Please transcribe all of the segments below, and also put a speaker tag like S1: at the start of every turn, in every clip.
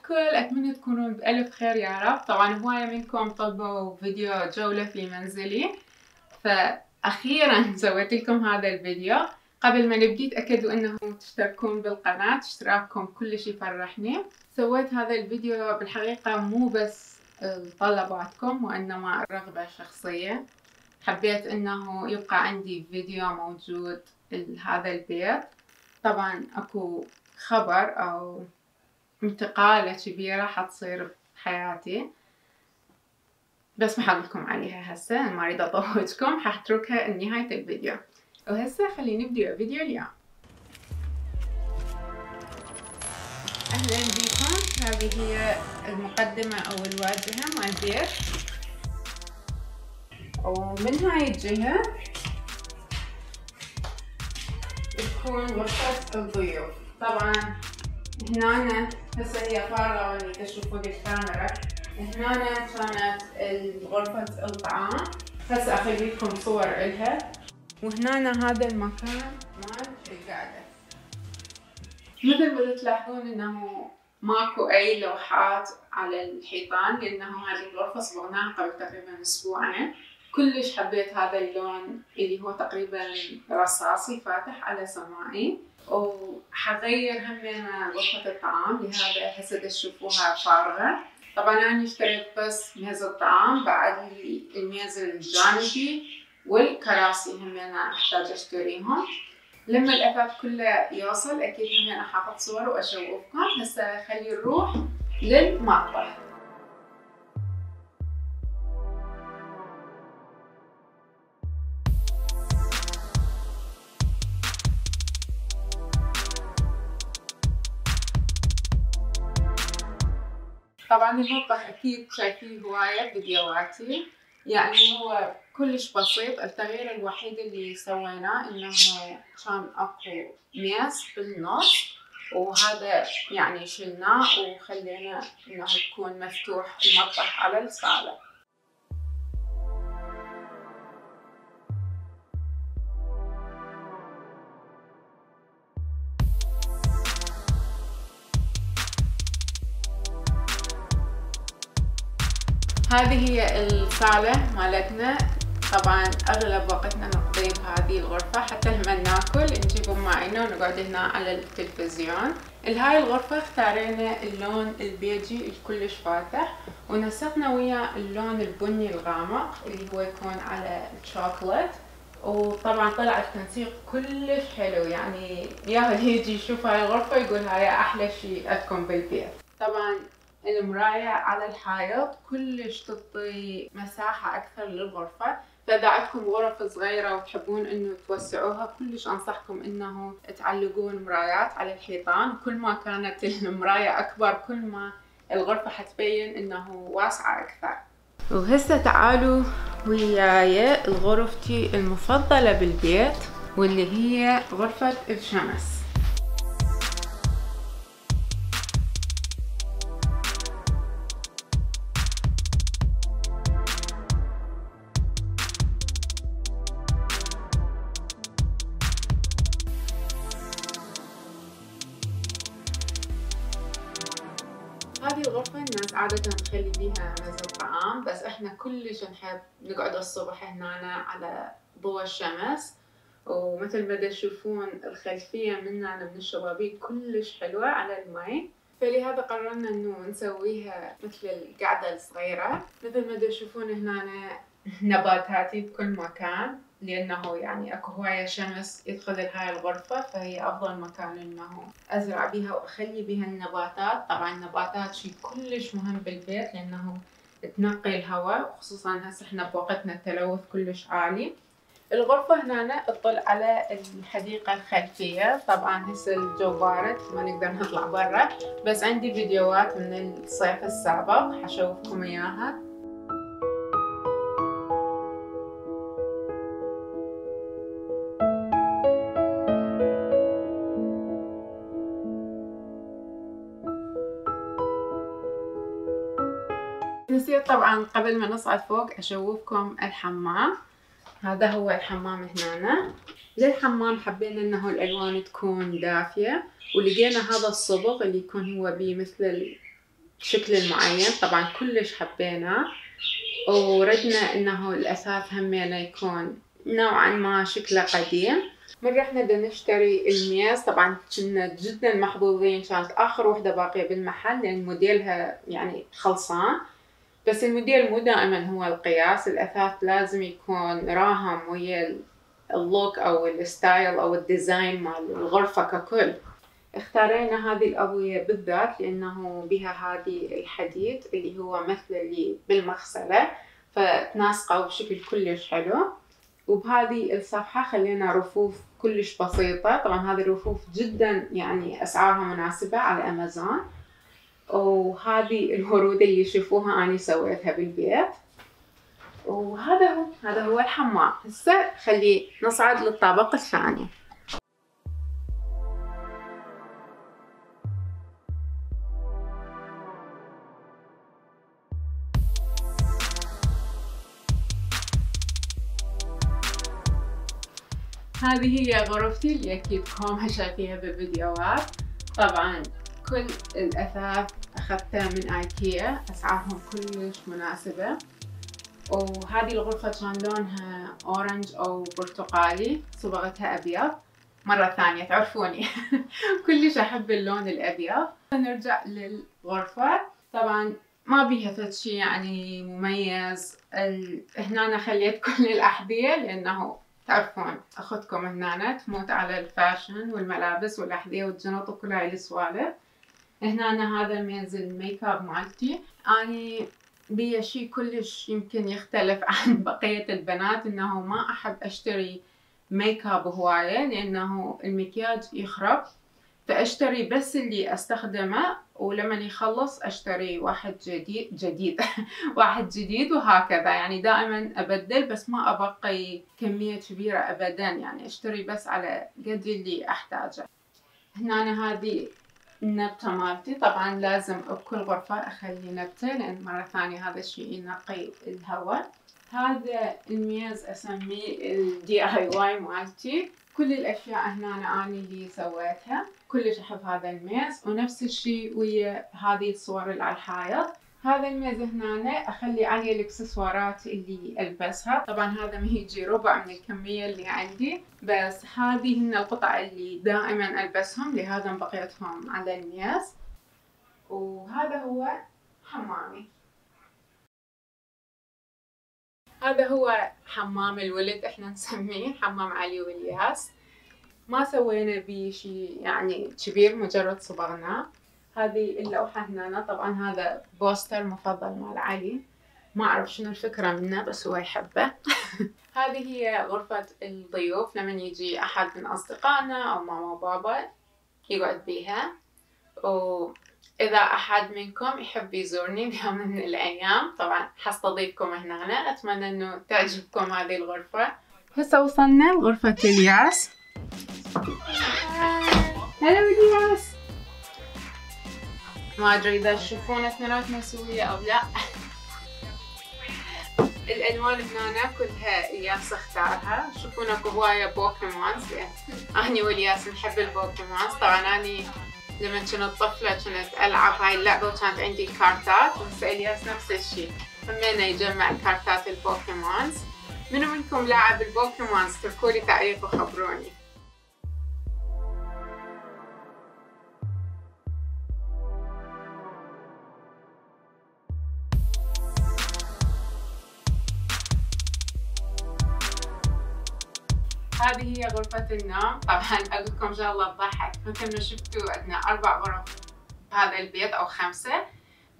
S1: الكل؟ أتمنى تكونون بألف خير يا رب. طبعا هواية منكم طلبوا فيديو جولة في منزلي، فأخيرا سويت لكم هذا الفيديو. قبل ما نبدي تأكدوا انه تشتركون بالقناة، اشتراككم كلش يفرحني. سويت هذا الفيديو بالحقيقة مو بس طلباتكم وإنما رغبة شخصية. حبيت انه يبقى عندي فيديو موجود لهذا البيت. طبعا اكو خبر او انتقالة كبيرة حتصير بحياتي، بس ما حقولكم عليها هسه، ما اريد اطوجكم، حتركها لنهاية الفيديو. وهسه خلينا نبدأ فيديو اليوم. اهلا بكم. هذه هي المقدمة او الواجهة مال البيت، ومن هاي الجهة تكون غرفة الضيوف. طبعا هنا هسه هي فارغة واني تشوفوا بالكاميرا. هنا كانت غرفة الطعام، هسه اخلي لكم صور الها. وهنا هذا المكان مال القعدة. مثل ما تلاحظون انه ماكو اي لوحات على الحيطان، لانه هذه الغرفة صبغناها قبل تقريبا اسبوعين. كلش حبيت هذا اللون اللي هو تقريبا رصاصي فاتح على سمائي. وحغير همين غرفة الطعام، لهذا هسه تشوفوها فارغة. طبعا انا اشتريت بس ميز الطعام، بعد الميز الجانبي والكراسي همين احتاج اشتريهم. لما الاثاث كله يوصل اكيد همين احط صور واشوفكم. هسه خلي نروح للمطبخ. طبعا المطبخ اكيد شايفين هواية فيديوهاتي، يعني هو كلش بسيط. التغيير الوحيد اللي سويناه انه كان اكو ميز بالنص، وهذا يعني شلناه وخلينا انه يكون مفتوح المطبخ على الصالة. هذه هي الصالة مالتنا. طبعا اغلب وقتنا نقضيه بهذه الغرفة، حتى لما ناكل نجيبه معنا ونقعد هنا على التلفزيون. لهاي الغرفة اختارينا اللون البيجي الكلش فاتح، ونسقنا ويا اللون البني الغامق اللي هو يكون على الشوكولات. وطبعا طلع التنسيق كلش حلو، يعني يا اللي يجي يشوف هاي الغرفة يقول هاي احلى شيء عندكم بالبيت. طبعا المراية على الحائط كلش تعطي مساحة أكثر للغرفة، فإذا عندكم غرف صغيرة وتحبون إنه توسعوها كلش أنصحكم إنه تعلقون مرايات على الحيطان. كل ما كانت المراية أكبر كل ما الغرفة حتبين إنه واسعة أكثر. وهسه تعالوا وياي غرفتي المفضلة بالبيت، واللي هي غرفة الشمس. هذه الغرفة الناس عادة تخلي بيها ميز الطعام، بس احنا كلش نحب نقعد الصبح هنا على ضوء الشمس. ومثل ما تشوفون الخلفية مننا من الشبابيك كلش حلوة على المي، فلهذا قررنا انه نسويها مثل القعدة الصغيرة. مثل ما تشوفون هنا نباتاتي بكل مكان، لانه يعني اكو هواية شمس يدخل لهاي الغرفة، فهي افضل مكان انه ازرع بيها واخلي بيها النباتات. طبعا النباتات شي كلش مهم بالبيت لانه تنقي الهواء، وخصوصا هسه احنا بوقتنا التلوث كلش عالي. الغرفة هنا تطل على الحديقة الخلفية. طبعا هسه الجو بارد ما نقدر نطلع برا، بس عندي فيديوهات من الصيف السابق حشوفكم اياها. نسيت طبعا قبل ما نصعد فوق اشوفكم الحمام. هذا هو الحمام هنا. للحمام حبينا انه الالوان تكون دافية، ولقينا هذا الصبغ اللي يكون هو بيه مثل بالشكل المعين. طبعا كلش حبيناه، وردنا انه الاثاث همينه يكون نوعا ما شكله قديم. من رحنا بدنا نشتري الميز، طبعا كنا جدا محظوظين، كانت اخر وحده باقيه بالمحل لان موديلها يعني خلصان. بس الموديل مو دائما هو القياس، الاثاث لازم يكون راهم ويا اللوك او الستايل او الديزاين مال الغرفه ككل. اختارينا هذه الأبوية بالذات لأنه بها هذه الحديد اللي هو مثل اللي بالمغسلة، فتناسقه بشكل كلش حلو. وبهذه الصفحة خلينا رفوف كلش بسيطة. طبعا هذه الرفوف جدا يعني أسعارها مناسبة على أمازون. وهذه الورود اللي يشوفوها أنا سويتها بالبيت. هذا هو الحمام. هسه خلي نصعد للطابق الثاني. هذه هي غرفتي اللي أكيدكم شايفيها بالفيديوهات. طبعا كل الأثاث أخذتها من آيكيا، أسعارهم كلش مناسبة. وهذه الغرفة كان لونها أورنج أو برتقالي، صبغتها أبيض. مرة ثانية تعرفوني كلش أحب اللون الأبيض. نرجع للغرفة. طبعا ما بيها فد شي يعني مميز. هنا أنا خليت كل الأحذية لأنه تعرفون أخذكم هنا تموت على الفاشن والملابس والأحذية والجنط وكل هاي السوالف. هنا هذا المنزل الميك اب مالتي. أني بيا شي كلش يمكن يختلف عن بقية البنات، إنه ما أحب أشتري ميك اب هواية لأنه المكياج يخرب، فأشتري بس اللي أستخدمه، ولما يخلص أشتري واحد جديد واحد جديد وهكذا. يعني دائما أبدل، بس ما أبقي كمية كبيرة أبدا، يعني أشتري بس على قد اللي أحتاجه. هنا هذه النبتة مالتي. طبعا لازم بكل غرفة أخلي نبتة لأن مرة ثانية هذا الشيء ينقي الهواء. هذا الميز أسميه DIY مالتي. كل الأشياء هنا أنا اللي سويتها. كلش أحب هذا الميز، ونفس الشيء ويا هذه الصور اللي على الحائط. هذا الميز هنا أخلي عليه الإكسسوارات اللي ألبسها. طبعا هذا ما يجي ربع من الكمية اللي عندي، بس هذه هن القطع اللي دائما ألبسهم، لهذا بقيتهم على الميز. وهذا هو حمامي. هذا هو حمام الولد، احنا نسميه حمام علي والياس. ما سوينا بيه شيء يعني كبير، مجرد صبغناه. هذه اللوحة هنا. طبعا هذا بوستر مفضل مال علي، ما أعرف شنو الفكرة منه بس هو يحبه. هذه هي غرفة الضيوف، لمن يجي أحد من أصدقائنا أو ماما وبابا يقعد بيها. وإذا أحد منكم يحب يزورني بيوم من الأيام طبعا حستضيفكم هنا. أتمنى إنه تعجبكم هذه الغرفة. هسه وصلنا لغرفة الياس. هلا الياس. ما أدري إذا تشوفون اثنيناتنا سوية أو لا. الألوان هنا كلها الياس اختارها. شوفونا هواية بوكيمونز، أني والياس نحب البوكيمونز. طبعا أني لما كنت طفلة كنت ألعب هاي اللعبة وكانت عندي الكارتات، وهسه الياس نفس الشي همينه يجمع كارتات البوكيمونز. منو منكم لاعب البوكيمونز؟ تركولي تعليق وخبروني. هذه هي غرفة النوم. طبعا أقول لكم شغلة تضحك، مثل ما شفتوا عندنا 4 غرف بهذا البيت أو 5،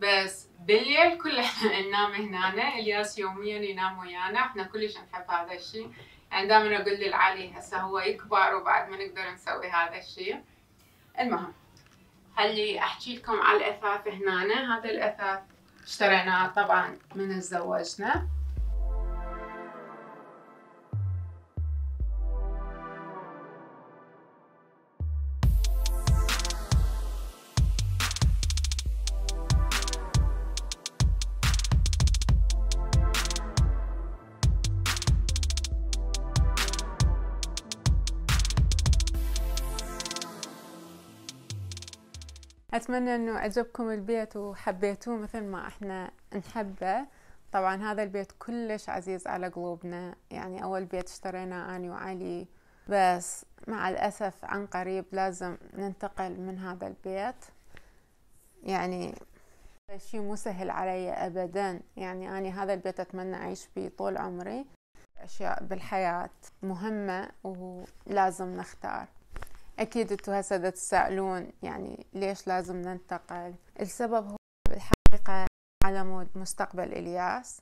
S1: بس بالليل كلنا ننام هنا. الياس يوميا ينام ويانا، احنا كلش نحب هذا الشيء. يعني دائما أقول للعلي هسه هو يكبر وبعد ما نقدر نسوي هذا الشيء. المهم خلي أحكي لكم على الأثاث هنا. هذا الأثاث اشتريناه طبعا من تزوجنا. أتمنى أنه عجبكم البيت وحبيتوه مثل ما إحنا نحبه. طبعا هذا البيت كلش عزيز على قلوبنا، يعني أول بيت اشتريناه أنا وعلي، بس مع الأسف عن قريب لازم ننتقل من هذا البيت. يعني شيء مو سهل علي أبدا، يعني أنا هذا البيت أتمنى أعيش فيه طول عمري. أشياء بالحياة مهمة ولازم نختار. أكيد انتوا هسه تسألون يعني ليش لازم ننتقل. السبب هو بالحقيقة على مود مستقبل إلياس.